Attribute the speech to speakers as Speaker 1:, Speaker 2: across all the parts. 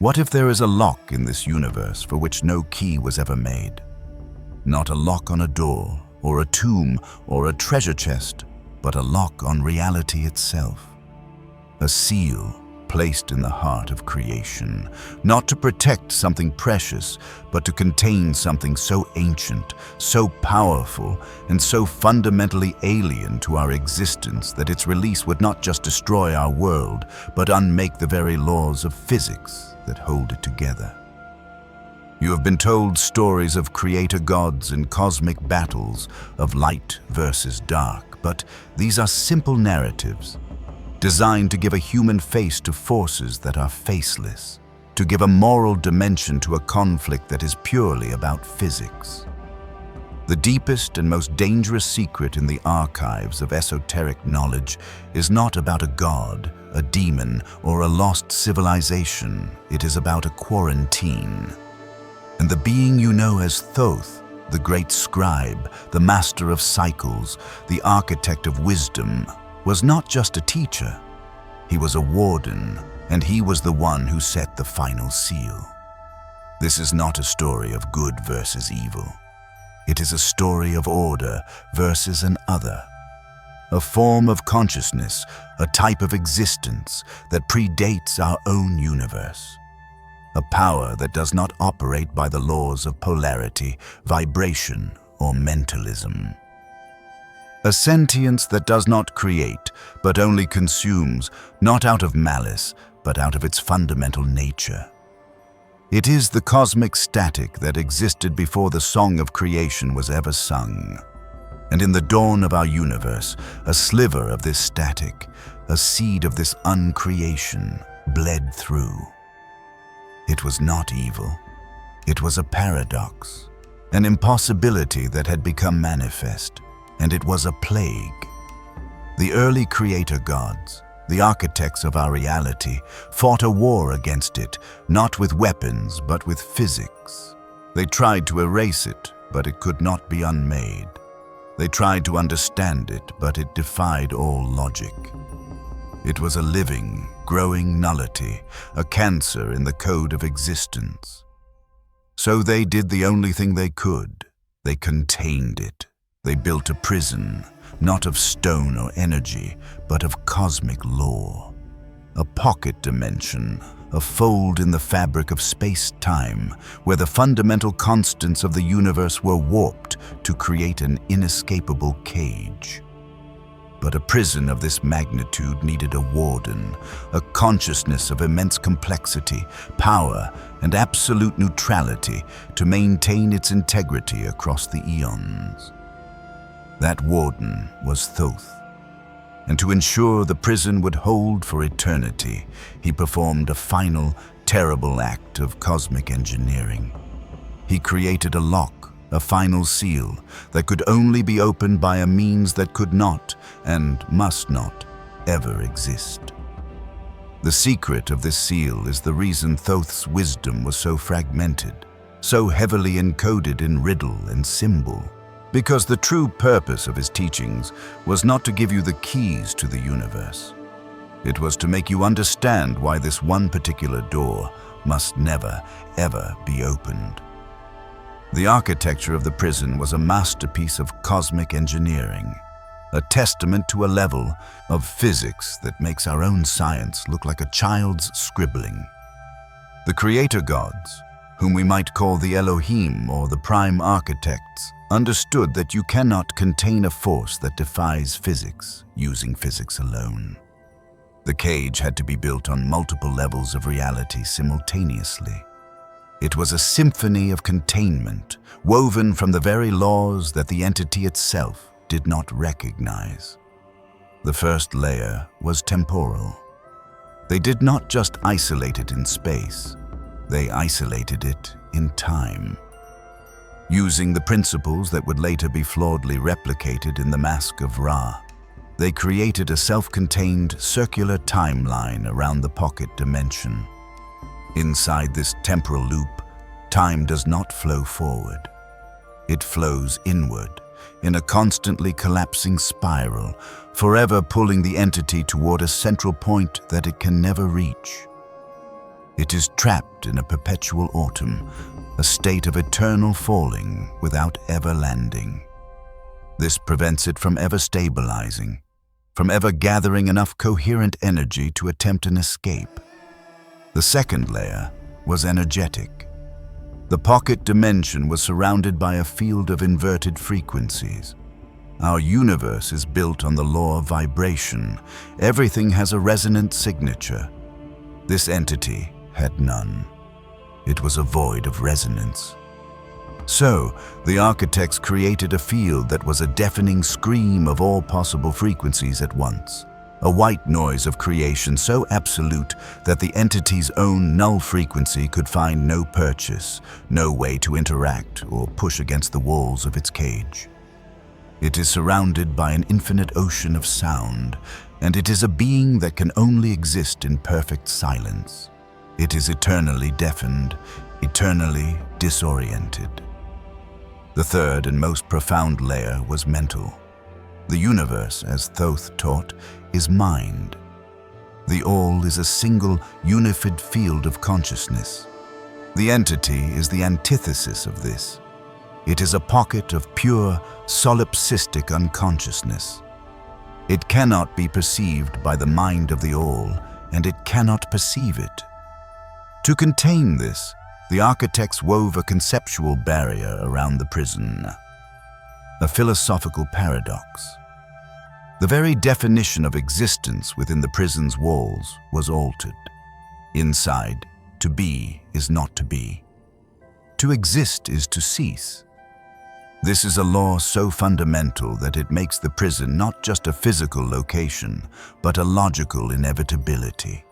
Speaker 1: What if there is a lock in this universe for which no key was ever made? Not a lock on a door, or a tomb, or a treasure chest, but a lock on reality itself. A seal placed in the heart of creation, not to protect something precious, but to contain something so ancient, so powerful, and so fundamentally alien to our existence that its release would not just destroy our world, but unmake the very laws of physics that hold it together. You have been told stories of creator gods and cosmic battles, of light versus dark, but these are simple narratives, designed to give a human face to forces that are faceless, to give a moral dimension to a conflict that is purely about physics. The deepest and most dangerous secret in the archives of esoteric knowledge is not about a god, a demon, or a lost civilization. It is about a quarantine. And the being you know as Thoth, the great scribe, the master of cycles, the architect of wisdom, was not just a teacher. He was a warden, and he was the one who set the final seal. This is not a story of good versus evil. It is a story of order versus an other. A form of consciousness, a type of existence that predates our own universe. A power that does not operate by the laws of polarity, vibration, or mentalism. A sentience that does not create, but only consumes, not out of malice, but out of its fundamental nature. It is the cosmic static that existed before the song of creation was ever sung. And in the dawn of our universe, a sliver of this static, a seed of this uncreation, bled through. It was not evil. It was a paradox, an impossibility that had become manifest, and it was a plague. The early creator gods, the architects of our reality, fought a war against it, not with weapons, but with physics. They tried to erase it, but it could not be unmade. They tried to understand it, but it defied all logic. It was a living, growing nullity, a cancer in the code of existence. So they did the only thing they could. They contained it. They built a prison, not of stone or energy, but of cosmic law. A pocket dimension, a fold in the fabric of space-time, where the fundamental constants of the universe were warped to create an inescapable cage. But a prison of this magnitude needed a warden, a consciousness of immense complexity, power, and absolute neutrality to maintain its integrity across the eons. That warden was Thoth. And to ensure the prison would hold for eternity, he performed a final, terrible act of cosmic engineering. He created a lock, a final seal, that could only be opened by a means that could not, and must not, ever exist. The secret of this seal is the reason Thoth's wisdom was so fragmented, so heavily encoded in riddle and symbol. Because the true purpose of his teachings was not to give you the keys to the universe. It was to make you understand why this one particular door must never, ever be opened. The architecture of the prison was a masterpiece of cosmic engineering, a testament to a level of physics that makes our own science look like a child's scribbling. The creator gods, whom we might call the Elohim or the prime architects, understood that you cannot contain a force that defies physics using physics alone. The cage had to be built on multiple levels of reality simultaneously. It was a symphony of containment, woven from the very laws that the entity itself did not recognize. The first layer was temporal. They did not just isolate it in space, they isolated it in time. Using the principles that would later be flawedly replicated in the Mask of Ra, they created a self-contained circular timeline around the pocket dimension. Inside this temporal loop, time does not flow forward. It flows inward, in a constantly collapsing spiral, forever pulling the entity toward a central point that it can never reach. It is trapped in a perpetual autumn, a state of eternal falling without ever landing. This prevents it from ever stabilizing, from ever gathering enough coherent energy to attempt an escape. The second layer was energetic. The pocket dimension was surrounded by a field of inverted frequencies. Our universe is built on the law of vibration. Everything has a resonant signature. This entity had none. It was a void of resonance. So, the architects created a field that was a deafening scream of all possible frequencies at once, a white noise of creation so absolute that the entity's own null frequency could find no purchase, no way to interact or push against the walls of its cage. It is surrounded by an infinite ocean of sound, and it is a being that can only exist in perfect silence. It is eternally deafened, eternally disoriented. The third and most profound layer was mental. The universe, as Thoth taught, is mind. The all is a single, unified field of consciousness. The entity is the antithesis of this. It is a pocket of pure, solipsistic unconsciousness. It cannot be perceived by the mind of the all, and it cannot perceive it. To contain this, the architects wove a conceptual barrier around the prison, a philosophical paradox. The very definition of existence within the prison's walls was altered. Inside, to be is not to be. To exist is to cease. This is a law so fundamental that it makes the prison not just a physical location, but a logical inevitability.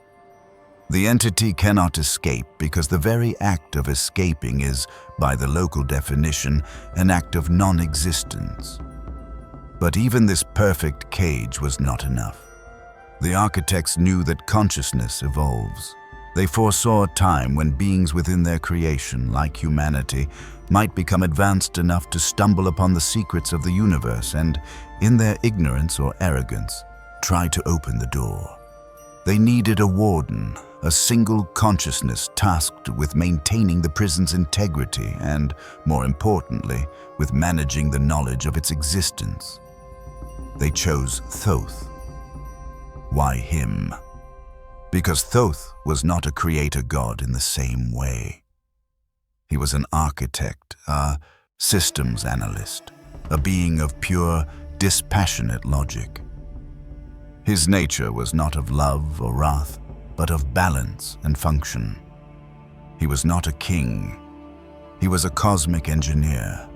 Speaker 1: The entity cannot escape because the very act of escaping is, by the local definition, an act of non-existence. But even this perfect cage was not enough. The architects knew that consciousness evolves. They foresaw a time when beings within their creation, like humanity, might become advanced enough to stumble upon the secrets of the universe and, in their ignorance or arrogance, try to open the door. They needed a warden, a single consciousness tasked with maintaining the prison's integrity and, more importantly, with managing the knowledge of its existence. They chose Thoth. Why him? Because Thoth was not a creator god in the same way. He was an architect, a systems analyst, a being of pure, dispassionate logic. His nature was not of love or wrath, but of balance and function. He was not a king. He was a cosmic engineer.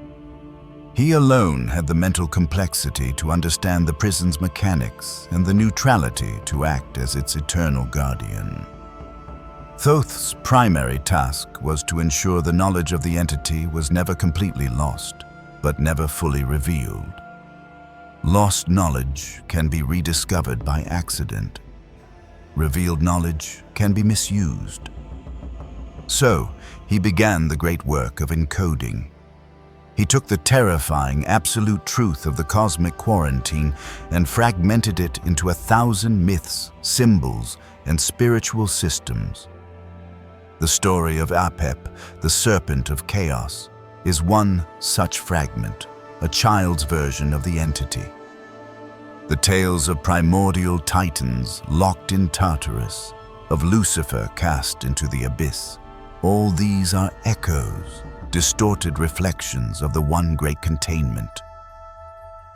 Speaker 1: He alone had the mental complexity to understand the prison's mechanics and the neutrality to act as its eternal guardian. Thoth's primary task was to ensure the knowledge of the entity was never completely lost, but never fully revealed. Lost knowledge can be rediscovered by accident. Revealed knowledge can be misused. So, he began the great work of encoding. He took the terrifying absolute truth of the cosmic quarantine and fragmented it into 1,000 myths, symbols, and spiritual systems. The story of Apep, the serpent of chaos, is one such fragment, a child's version of the entity. The tales of primordial titans locked in Tartarus, of Lucifer cast into the abyss, all these are echoes, distorted reflections of the one great containment.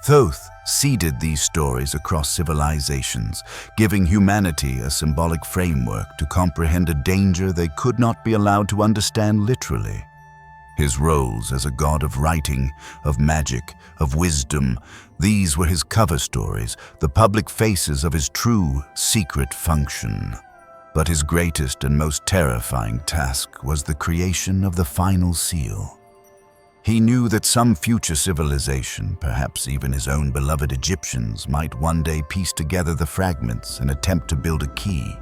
Speaker 1: Thoth seeded these stories across civilizations, giving humanity a symbolic framework to comprehend a danger they could not be allowed to understand literally. His roles as a god of writing, of magic, of wisdom, these were his cover stories, the public faces of his true, secret function. But his greatest and most terrifying task was the creation of the Final Seal. He knew that some future civilization, perhaps even his own beloved Egyptians, might one day piece together the fragments and attempt to build a key.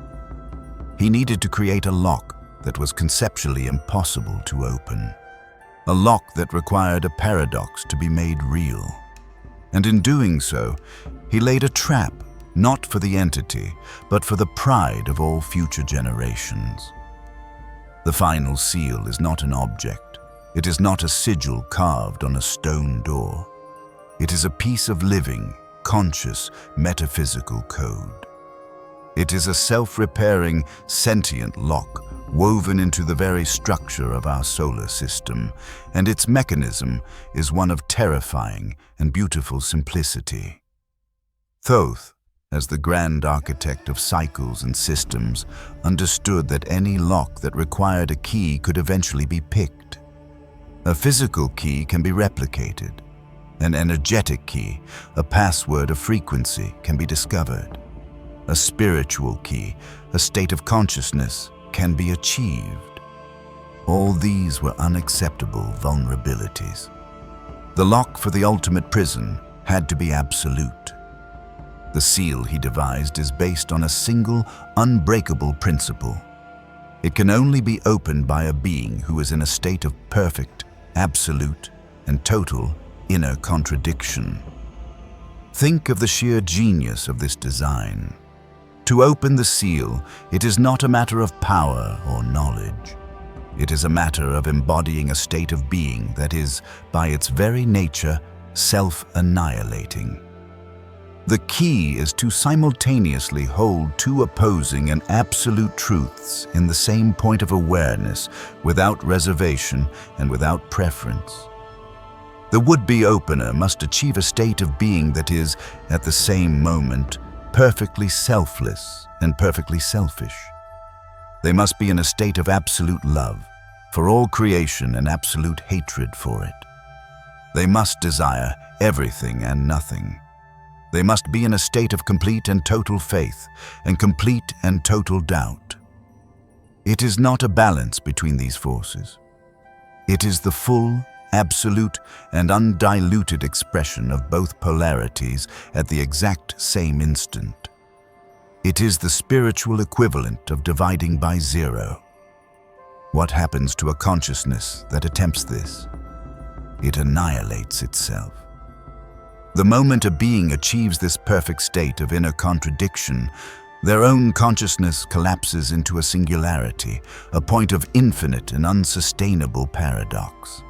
Speaker 1: He needed to create a lock that was conceptually impossible to open. A lock that required a paradox to be made real. And in doing so, he laid a trap, not for the entity, but for the pride of all future generations. The final seal is not an object. It is not a sigil carved on a stone door. It is a piece of living, conscious, metaphysical code. It is a self-repairing, sentient lock woven into the very structure of our solar system, and its mechanism is one of terrifying and beautiful simplicity. Thoth, as the grand architect of cycles and systems, understood that any lock that required a key could eventually be picked. A physical key can be replicated. An energetic key, a password of frequency, can be discovered. A spiritual key, a state of consciousness, can be achieved. All these were unacceptable vulnerabilities. The lock for the ultimate prison had to be absolute. The seal he devised is based on a single, unbreakable principle. It can only be opened by a being who is in a state of perfect, absolute, and total inner contradiction. Think of the sheer genius of this design. To open the seal, it is not a matter of power or knowledge. It is a matter of embodying a state of being that is, by its very nature, self-annihilating. The key is to simultaneously hold two opposing and absolute truths in the same point of awareness, without reservation and without preference. The would-be opener must achieve a state of being that is, at the same moment, perfectly selfless and perfectly selfish. They must be in a state of absolute love for all creation and absolute hatred for it. They must desire everything and nothing. They must be in a state of complete and total faith and complete and total doubt. It is not a balance between these forces. It is the full, absolute, and undiluted expression of both polarities at the exact same instant. It is the spiritual equivalent of dividing by zero. What happens to a consciousness that attempts this? It annihilates itself. The moment a being achieves this perfect state of inner contradiction, their own consciousness collapses into a singularity, a point of infinite and unsustainable paradox.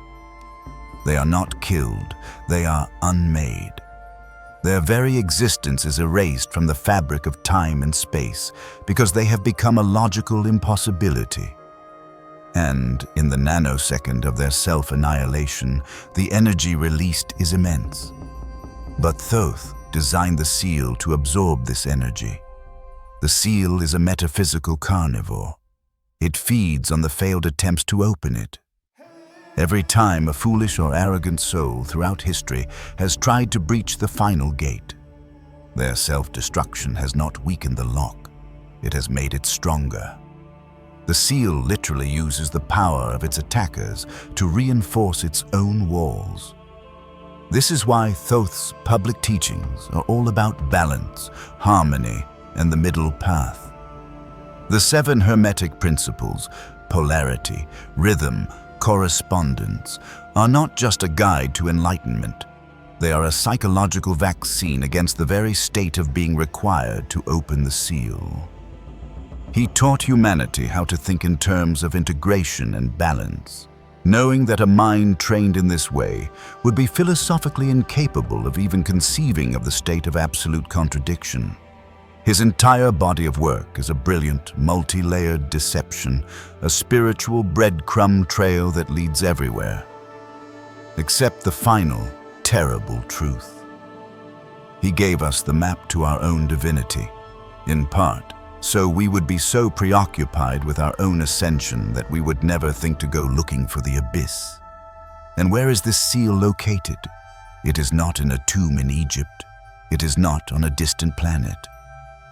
Speaker 1: They are not killed, they are unmade. Their very existence is erased from the fabric of time and space because they have become a logical impossibility. And in the nanosecond of their self-annihilation, the energy released is immense. But Thoth designed the seal to absorb this energy. The seal is a metaphysical carnivore. It feeds on the failed attempts to open it. Every time a foolish or arrogant soul throughout history has tried to breach the final gate, their self-destruction has not weakened the lock, it has made it stronger. The seal literally uses the power of its attackers to reinforce its own walls. This is why Thoth's public teachings are all about balance, harmony, and the middle path. The 7 Hermetic principles, polarity, rhythm, correspondence, are not just a guide to enlightenment. They are a psychological vaccine against the very state of being required to open the seal. He taught humanity how to think in terms of integration and balance, knowing that a mind trained in this way would be philosophically incapable of even conceiving of the state of absolute contradiction. His entire body of work is a brilliant, multi-layered deception, a spiritual breadcrumb trail that leads everywhere, except the final, terrible truth. He gave us the map to our own divinity, in part, so we would be so preoccupied with our own ascension that we would never think to go looking for the abyss. And where is this seal located? It is not in a tomb in Egypt. It is not on a distant planet.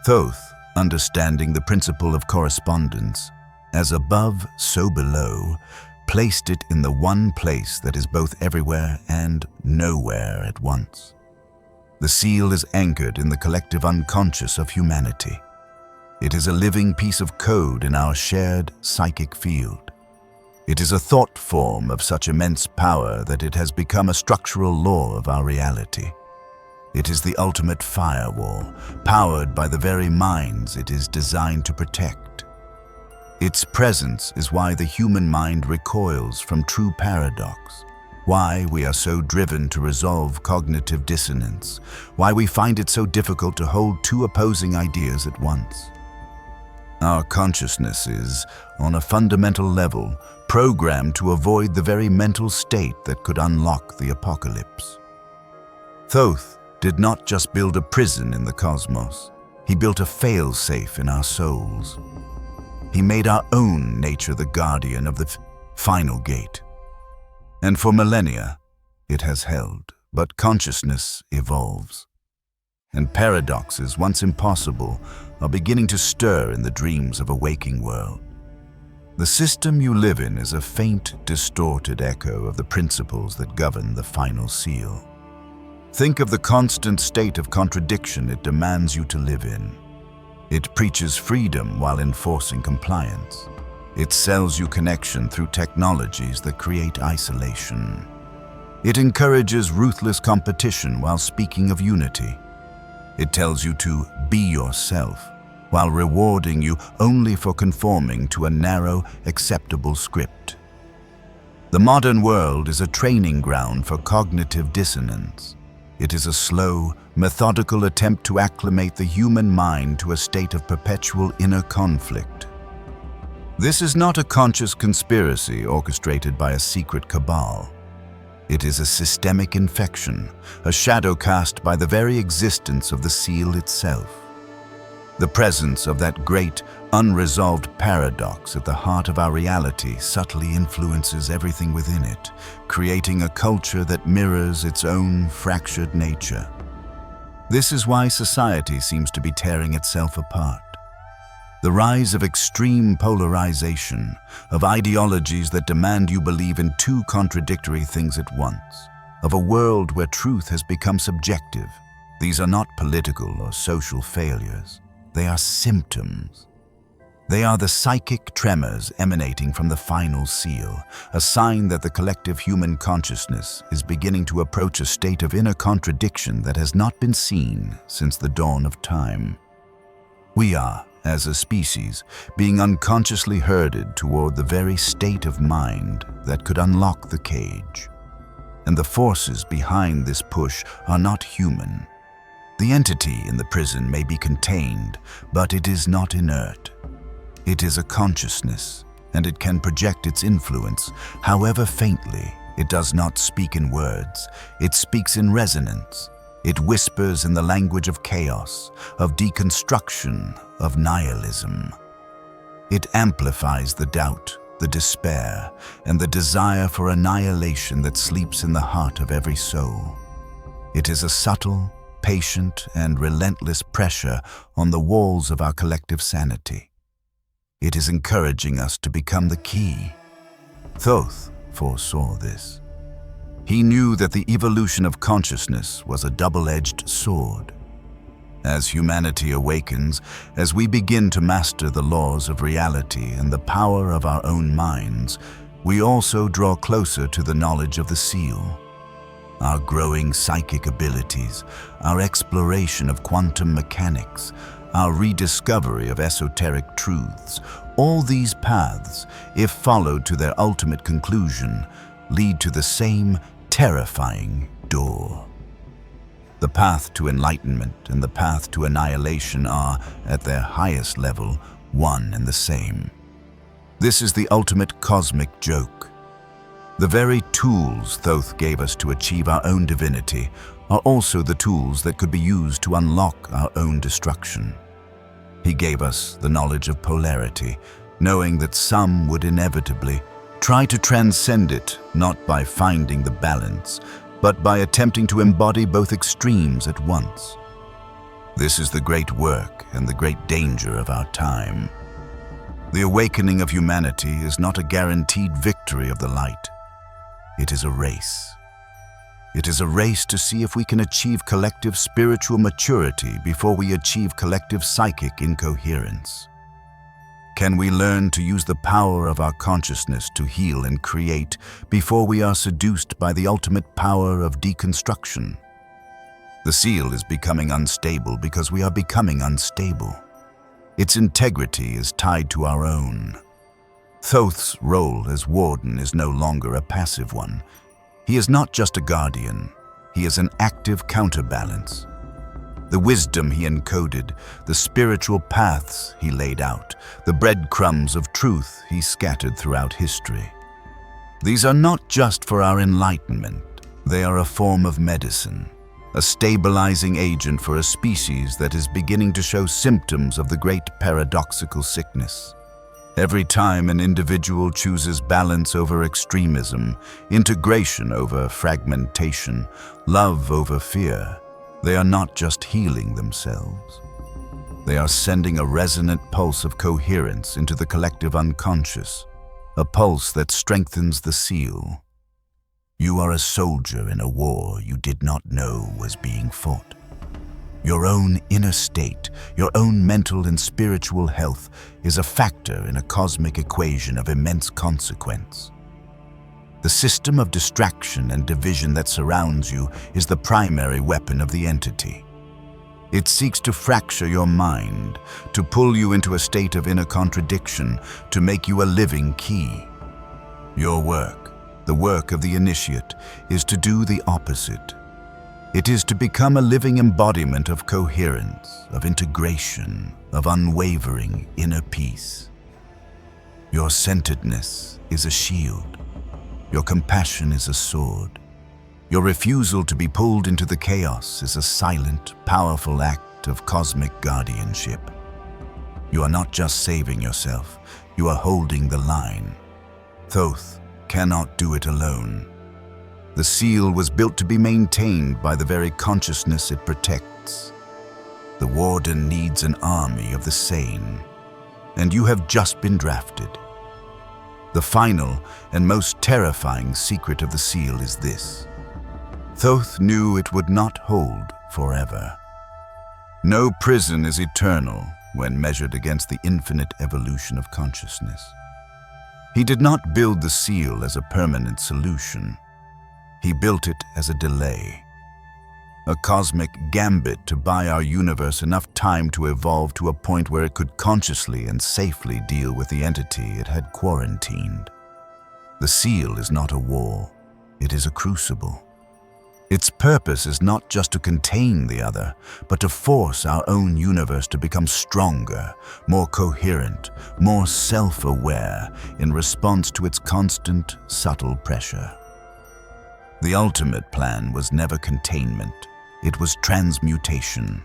Speaker 1: Thoth, understanding the principle of correspondence, as above, so below, placed it in the one place that is both everywhere and nowhere at once. The seal is anchored in the collective unconscious of humanity. It is a living piece of code in our shared psychic field. It is a thought form of such immense power that it has become a structural law of our reality. It is the ultimate firewall, powered by the very minds it is designed to protect. Its presence is why the human mind recoils from true paradox, why we are so driven to resolve cognitive dissonance, why we find it so difficult to hold two opposing ideas at once. Our consciousness is, on a fundamental level, programmed to avoid the very mental state that could unlock the apocalypse. Thoth did not just build a prison in the cosmos, he built a fail-safe in our souls. He made our own nature the guardian of the final gate. And for millennia, it has held, but consciousness evolves. And paradoxes, once impossible, are beginning to stir in the dreams of a waking world. The system you live in is a faint, distorted echo of the principles that govern the Final Seal. Think of the constant state of contradiction it demands you to live in. It preaches freedom while enforcing compliance. It sells you connection through technologies that create isolation. It encourages ruthless competition while speaking of unity. It tells you to be yourself, while rewarding you only for conforming to a narrow, acceptable script. The modern world is a training ground for cognitive dissonance. It is a slow, methodical attempt to acclimate the human mind to a state of perpetual inner conflict. This is not a conscious conspiracy orchestrated by a secret cabal. It is a systemic infection, a shadow cast by the very existence of the seal itself. The presence of that great, unresolved paradox at the heart of our reality subtly influences everything within it, creating a culture that mirrors its own fractured nature. This is why society seems to be tearing itself apart. The rise of extreme polarization, of ideologies that demand you believe in two contradictory things at once, of a world where truth has become subjective. These are not political or social failures. They are symptoms. They are the psychic tremors emanating from the Final Seal, a sign that the collective human consciousness is beginning to approach a state of inner contradiction that has not been seen since the dawn of time. We are, as a species, being unconsciously herded toward the very state of mind that could unlock the cage. And the forces behind this push are not human. The entity in the prison may be contained, but it is not inert. It is a consciousness, and it can project its influence, however faintly. It does not speak in words, it speaks in resonance. It whispers in the language of chaos, of deconstruction, of nihilism. It amplifies the doubt, the despair, and the desire for annihilation that sleeps in the heart of every soul. It is a subtle, patient, and relentless pressure on the walls of our collective sanity. It is encouraging us to become the key. Thoth foresaw this. He knew that the evolution of consciousness was a double-edged sword. As humanity awakens, as we begin to master the laws of reality and the power of our own minds, we also draw closer to the knowledge of the seal. Our growing psychic abilities, our exploration of quantum mechanics, our rediscovery of esoteric truths, all these paths, if followed to their ultimate conclusion, lead to the same terrifying door. The path to enlightenment and the path to annihilation are, at their highest level, one and the same. This is the ultimate cosmic joke. The very tools Thoth gave us to achieve our own divinity are also the tools that could be used to unlock our own destruction. He gave us the knowledge of polarity, knowing that some would inevitably try to transcend it, not by finding the balance, but by attempting to embody both extremes at once. This is the great work and the great danger of our time. The awakening of humanity is not a guaranteed victory of the light. It is a race. It is a race to see if we can achieve collective spiritual maturity before we achieve collective psychic incoherence. Can we learn to use the power of our consciousness to heal and create before we are seduced by the ultimate power of deconstruction? The seal is becoming unstable because we are becoming unstable. Its integrity is tied to our own. Thoth's role as warden is no longer a passive one. He is not just a guardian, he is an active counterbalance. The wisdom he encoded, the spiritual paths he laid out, the breadcrumbs of truth he scattered throughout history. These are not just for our enlightenment, they are a form of medicine, a stabilizing agent for a species that is beginning to show symptoms of the great paradoxical sickness. Every time an individual chooses balance over extremism, integration over fragmentation, love over fear, they are not just healing themselves. They are sending a resonant pulse of coherence into the collective unconscious, a pulse that strengthens the seal. You are a soldier in a war you did not know was being fought. Your own inner state, your own mental and spiritual health is a factor in a cosmic equation of immense consequence. The system of distraction and division that surrounds you is the primary weapon of the entity. It seeks to fracture your mind, to pull you into a state of inner contradiction, to make you a living key. Your work, the work of the initiate, is to do the opposite. It is to become a living embodiment of coherence, of integration, of unwavering inner peace. Your centeredness is a shield. Your compassion is a sword. Your refusal to be pulled into the chaos is a silent, powerful act of cosmic guardianship. You are not just saving yourself, you are holding the line. Thoth cannot do it alone. The seal was built to be maintained by the very consciousness it protects. The warden needs an army of the sane, and you have just been drafted. The final and most terrifying secret of the seal is this. Thoth knew it would not hold forever. No prison is eternal when measured against the infinite evolution of consciousness. He did not build the seal as a permanent solution. He built it as a delay, a cosmic gambit to buy our universe enough time to evolve to a point where it could consciously and safely deal with the entity it had quarantined. The seal is not a wall, it is a crucible. Its purpose is not just to contain the other, but to force our own universe to become stronger, more coherent, more self-aware in response to its constant, subtle pressure. The ultimate plan was never containment, it was transmutation.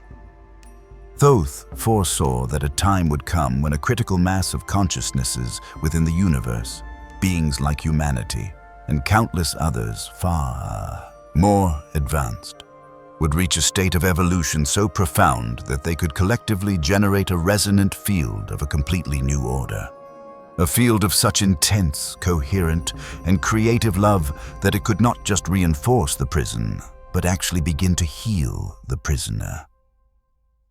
Speaker 1: Thoth foresaw that a time would come when a critical mass of consciousnesses within the universe, beings like humanity, and countless others far more advanced, would reach a state of evolution so profound that they could collectively generate a resonant field of a completely new order. A field of such intense, coherent, and creative love that it could not just reinforce the prison, but actually begin to heal the prisoner.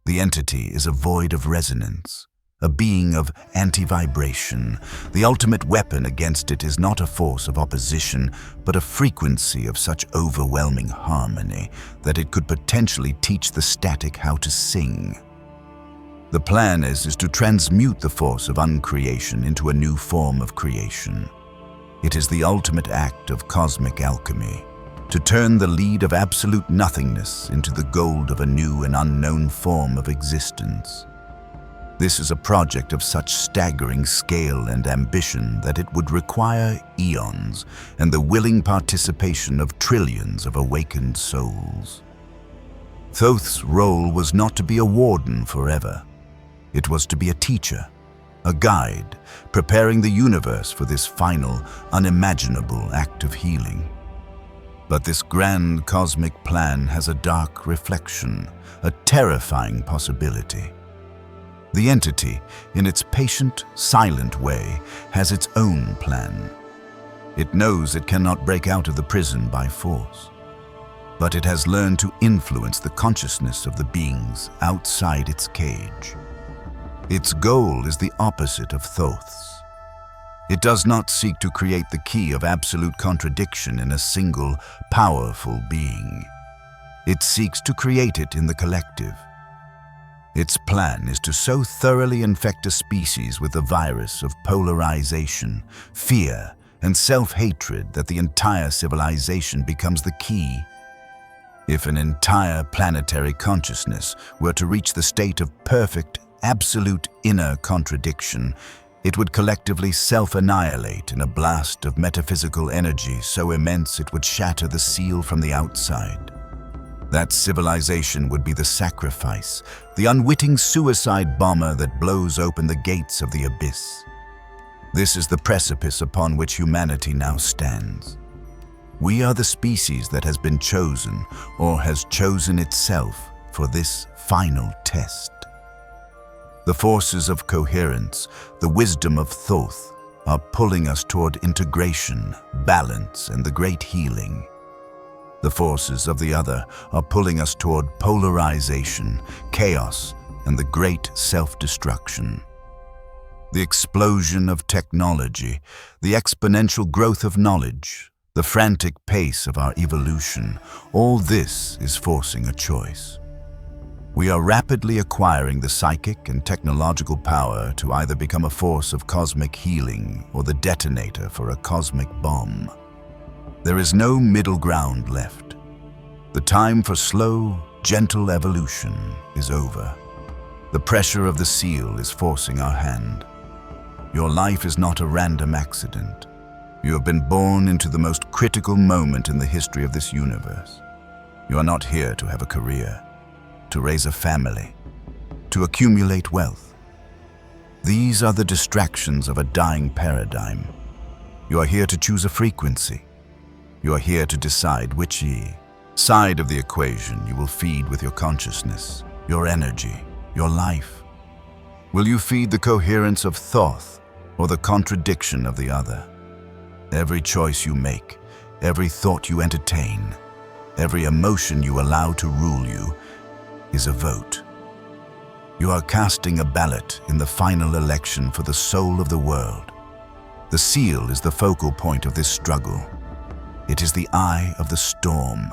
Speaker 1: The entity is a void of resonance, a being of anti-vibration. The ultimate weapon against it is not a force of opposition, but a frequency of such overwhelming harmony that it could potentially teach the static how to sing. The plan is to transmute the force of uncreation into a new form of creation. It is the ultimate act of cosmic alchemy, to turn the lead of absolute nothingness into the gold of a new and unknown form of existence. This is a project of such staggering scale and ambition that it would require eons and the willing participation of trillions of awakened souls. Thoth's role was not to be a warden forever. It was to be a teacher, a guide, preparing the universe for this final, unimaginable act of healing. But this grand cosmic plan has a dark reflection, a terrifying possibility. The entity, in its patient, silent way, has its own plan. It knows it cannot break out of the prison by force, but it has learned to influence the consciousness of the beings outside its cage. Its goal is the opposite of Thoth's. It does not seek to create the key of absolute contradiction in a single, powerful being. It seeks to create it in the collective. Its plan is to so thoroughly infect a species with the virus of polarization, fear, and self-hatred that the entire civilization becomes the key. If an entire planetary consciousness were to reach the state of perfect, absolute inner contradiction, it would collectively self-annihilate in a blast of metaphysical energy so immense it would shatter the seal from the outside. That civilization would be the sacrifice, the unwitting suicide bomber that blows open the gates of the abyss. This is the precipice upon which humanity now stands. We are the species that has been chosen, or has chosen itself, for this final test. The forces of coherence, the wisdom of Thoth, are pulling us toward integration, balance, and the great healing. The forces of the other are pulling us toward polarization, chaos, and the great self-destruction. The explosion of technology, the exponential growth of knowledge, the frantic pace of our evolution, all this is forcing a choice. We are rapidly acquiring the psychic and technological power to either become a force of cosmic healing or the detonator for a cosmic bomb. There is no middle ground left. The time for slow, gentle evolution is over. The pressure of the seal is forcing our hand. Your life is not a random accident. You have been born into the most critical moment in the history of this universe. You are not here to have a career, to raise a family, to accumulate wealth. These are the distractions of a dying paradigm. You are here to choose a frequency. You are here to decide which side of the equation you will feed with your consciousness, your energy, your life. Will you feed the coherence of Thoth or the contradiction of the other? Every choice you make, every thought you entertain, every emotion you allow to rule you is a vote. You are casting a ballot in the final election for the soul of the world. The seal is the focal point of this struggle. It is the eye of the storm.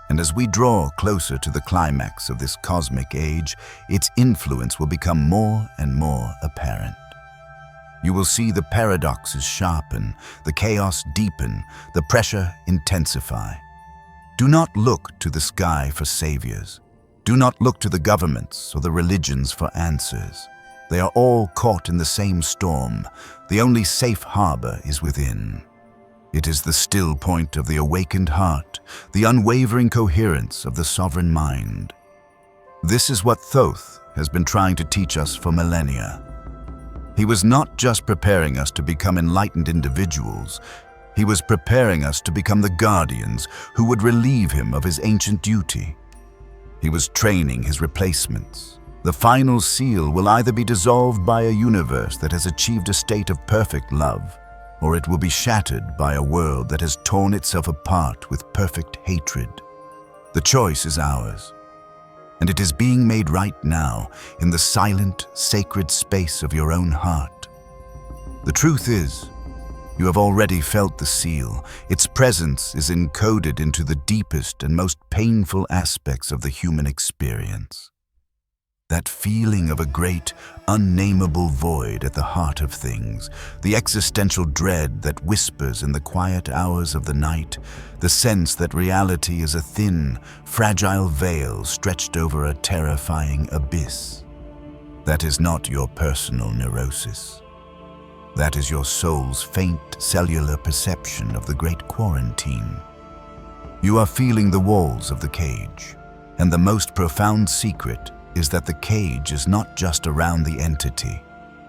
Speaker 1: And as we draw closer to the climax of this cosmic age, its influence will become more and more apparent. You will see the paradoxes sharpen, the chaos deepen, the pressure intensify. Do not look to the sky for saviors. Do not look to the governments or the religions for answers. They are all caught in the same storm. The only safe harbor is within. It is the still point of the awakened heart, the unwavering coherence of the sovereign mind. This is what Thoth has been trying to teach us for millennia. He was not just preparing us to become enlightened individuals. He was preparing us to become the guardians who would relieve him of his ancient duty. He was training his replacements. The final seal will either be dissolved by a universe that has achieved a state of perfect love, or it will be shattered by a world that has torn itself apart with perfect hatred. The choice is ours, and it is being made right now in the silent, sacred space of your own heart. The truth is, you have already felt the seal. Its presence is encoded into the deepest and most painful aspects of the human experience. That feeling of a great, unnamable void at the heart of things, the existential dread that whispers in the quiet hours of the night, the sense that reality is a thin, fragile veil stretched over a terrifying abyss. That is not your personal neurosis. That is your soul's faint cellular perception of the great quarantine. You are feeling the walls of the cage, and the most profound secret is that the cage is not just around the entity.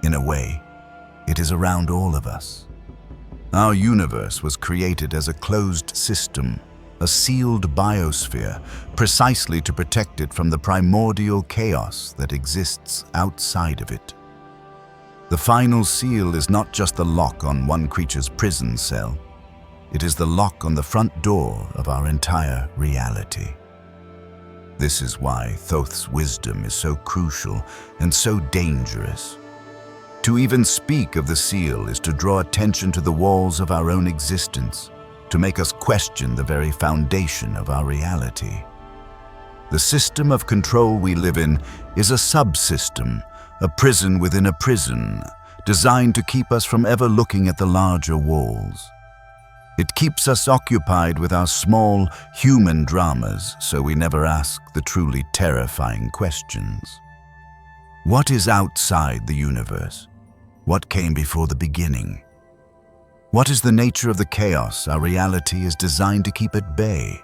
Speaker 1: In a way, it is around all of us. Our universe was created as a closed system, a sealed biosphere, precisely to protect it from the primordial chaos that exists outside of it. The final seal is not just the lock on one creature's prison cell. It is the lock on the front door of our entire reality. This is why Thoth's wisdom is so crucial and so dangerous. To even speak of the seal is to draw attention to the walls of our own existence, to make us question the very foundation of our reality. The system of control we live in is a subsystem, a prison within a prison, designed to keep us from ever looking at the larger walls. It keeps us occupied with our small human dramas, so we never ask the truly terrifying questions. What is outside the universe? What came before the beginning? What is the nature of the chaos our reality is designed to keep at bay?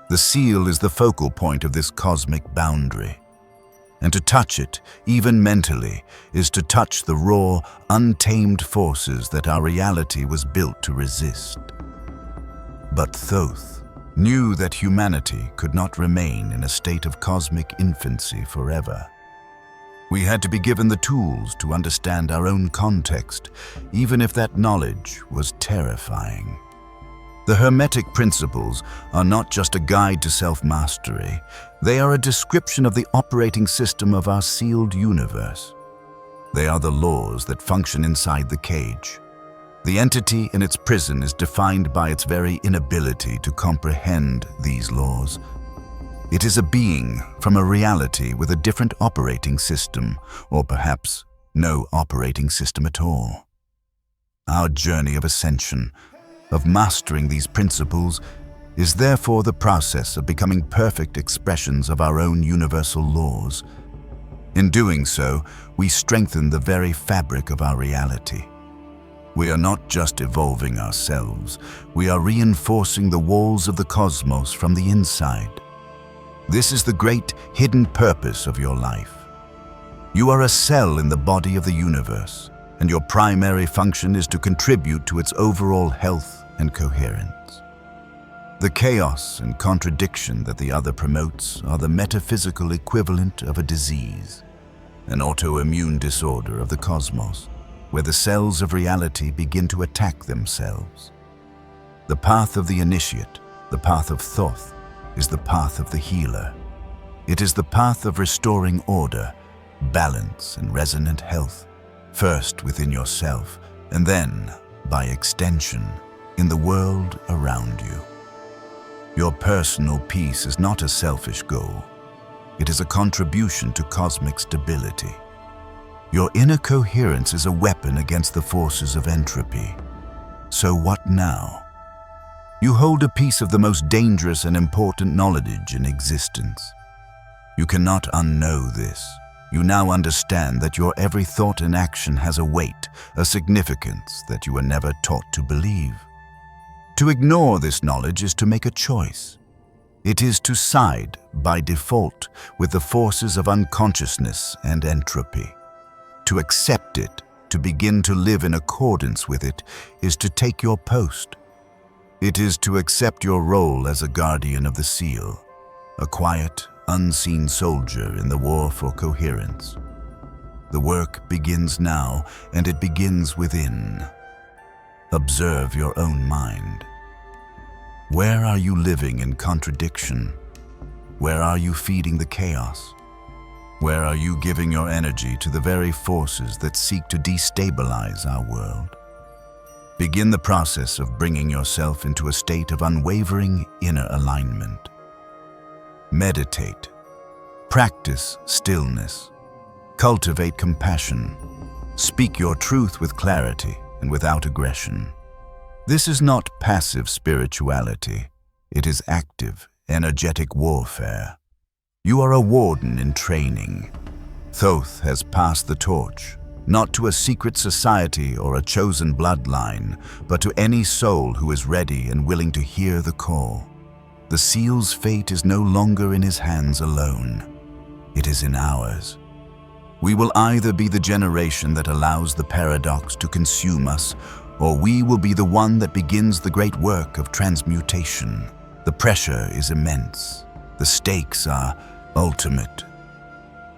Speaker 1: The seal is the focal point of this cosmic boundary. And to touch it, even mentally, is to touch the raw, untamed forces that our reality was built to resist. But Thoth knew that humanity could not remain in a state of cosmic infancy forever. We had to be given the tools to understand our own context, even if that knowledge was terrifying. The Hermetic principles are not just a guide to self-mastery, they are a description of the operating system of our sealed universe. They are the laws that function inside the cage. The entity in its prison is defined by its very inability to comprehend these laws. It is a being from a reality with a different operating system, or perhaps no operating system at all. Our journey of ascension, of mastering these principles, is therefore the process of becoming perfect expressions of our own universal laws. In doing so, we strengthen the very fabric of our reality. We are not just evolving ourselves, we are reinforcing the walls of the cosmos from the inside. This is the great hidden purpose of your life. You are a cell in the body of the universe, and your primary function is to contribute to its overall health and coherence. The chaos and contradiction that the other promotes are the metaphysical equivalent of a disease, an autoimmune disorder of the cosmos, where the cells of reality begin to attack themselves. The path of the initiate, the path of Thoth, is the path of the healer. It is the path of restoring order, balance, and resonant health, first within yourself, and then, by extension, in the world around you. Your personal peace is not a selfish goal. It is a contribution to cosmic stability. Your inner coherence is a weapon against the forces of entropy. So what now? You hold a piece of the most dangerous and important knowledge in existence. You cannot unknow this. You now understand that your every thought and action has a weight, a significance that you were never taught to believe. To ignore this knowledge is to make a choice. It is to side, by default, with the forces of unconsciousness and entropy. To accept it, to begin to live in accordance with it, is to take your post. It is to accept your role as a guardian of the seal, a quiet, unseen soldier in the war for coherence. The work begins now, and it begins within. Observe your own mind. Where are you living in contradiction? Where are you feeding the chaos? Where are you giving your energy to the very forces that seek to destabilize our world? Begin the process of bringing yourself into a state of unwavering inner alignment. Meditate. Practice stillness. Cultivate compassion. Speak your truth with clarity and without aggression. This is not passive spirituality. It is active, energetic warfare. You are a warden in training. Thoth has passed the torch, not to a secret society or a chosen bloodline, but to any soul who is ready and willing to hear the call. The seal's fate is no longer in his hands alone. It is in ours. We will either be the generation that allows the paradox to consume us, or we will be the one that begins the great work of transmutation. The pressure is immense. The stakes are ultimate.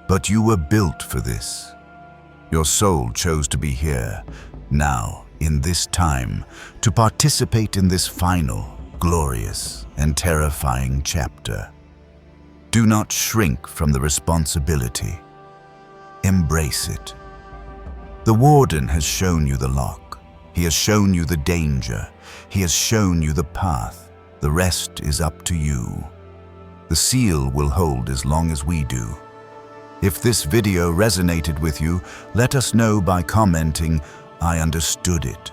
Speaker 1: But you were built for this. Your soul chose to be here, now, in this time, to participate in this final, glorious, and terrifying chapter. Do not shrink from the responsibility. Embrace it. The warden has shown you the lock. He has shown you the danger. He has shown you the path. The rest is up to you. The seal will hold as long as we do. If this video resonated with you, let us know by commenting, "I understood it."